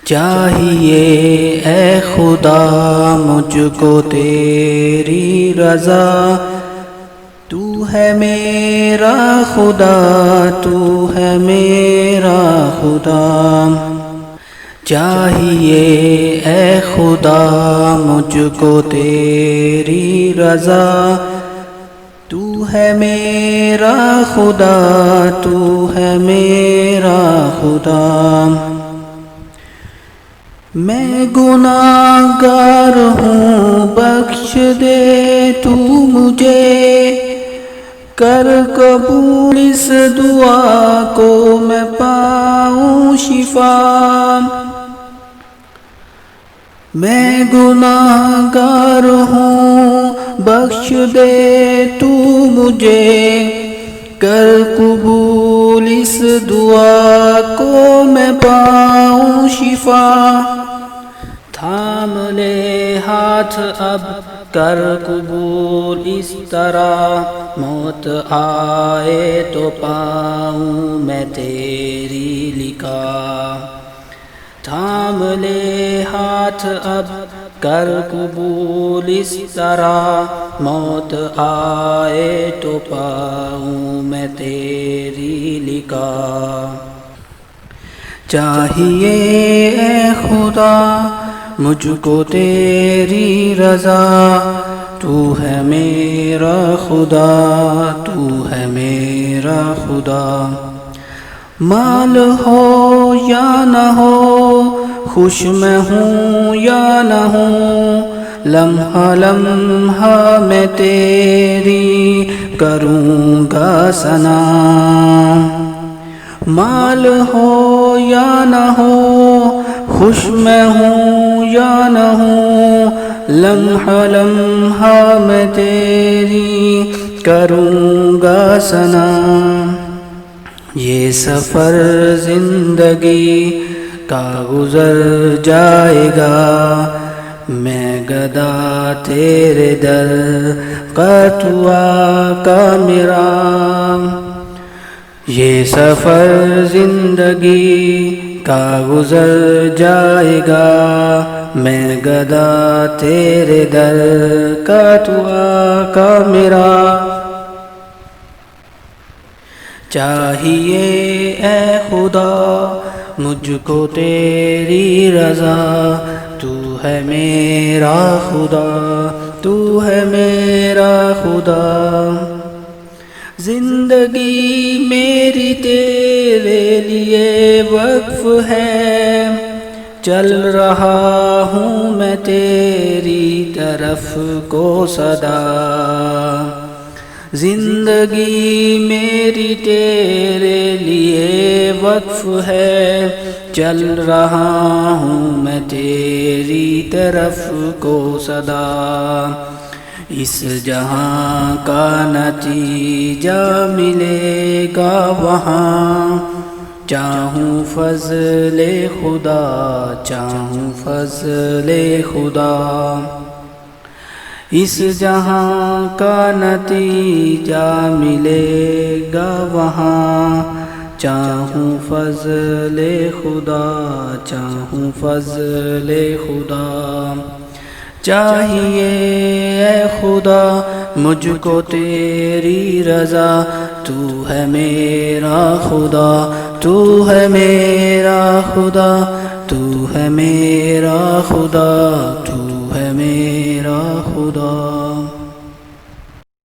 چاہیے اے خدا مجھ کو تیری رضا، تو ہے میرا خدا، تو ہے میرا خدا۔ چاہیے اے خدا مجھ کو تیری رضا، تو ہے میرا خدا، تو ہے میرا خدا۔ میں گناہ گار ہوں بخش دے تو مجھے، کر قبول اس دعا کو میں پاؤں شفا۔ میں گناہ گار ہوں بخش دے تو مجھے، کر قبول اس دعا کو میں پاؤں شفا۔ تھام لے ہاتھ اب کر قبول اس طرح، موت آئے تو پاؤں میں تیری لقا۔ تھام لے ہاتھ اب کر قبول اس طرح، موت آئے تو پاؤں میں تیری لقا۔ چاہیے اے خدا مجھ کو تیری رضا، تو ہے میرا خدا، تو ہے میرا خدا۔ مال ہو یا نہ ہو، خوش میں ہوں یا نہ ہوں، لمحہ لمحہ میں تیری کروں گا ثنا۔ مال ہو یا نہ ہو، خوش میں ہوں یا نہ ہوں، لمحہ لمحہ میں تیری کروں گا ثنا۔ یہ سفر زندگی کا گزر جائے گا، میں گدا تیرے در کا تو آقا میرا۔ یہ سفر زندگی کا گزر جائے گا، میں گدا تیرے در کا تو آقا میرا۔ چاہیے اے خدا مجھ کو تیری رضا، تو ہے میرا خدا، تو ہے میرا خدا۔ زندگی میری تیرے لیے وقف ہے، چل رہا ہوں میں تیری طرف کو صدا۔ زندگی میری تیرے لیے وقف ہے، چل رہا ہوں میں تیری طرف کو صدا۔ اس جہاں کا نتیجہ ملے گا وہاں، چاہوں فضل خدا، چاہوں فضل خدا۔ اس جہاں کا نتیجہ ملے گا وہاں، چاہوں فضل خدا، چاہوں فضل خدا۔ چاہیے اے خدا مجھ کو تیری رضا، تو ہے میرا خدا، تو ہے میرا خدا، تو ہے میرا خدا، تو ہے میرا خدا۔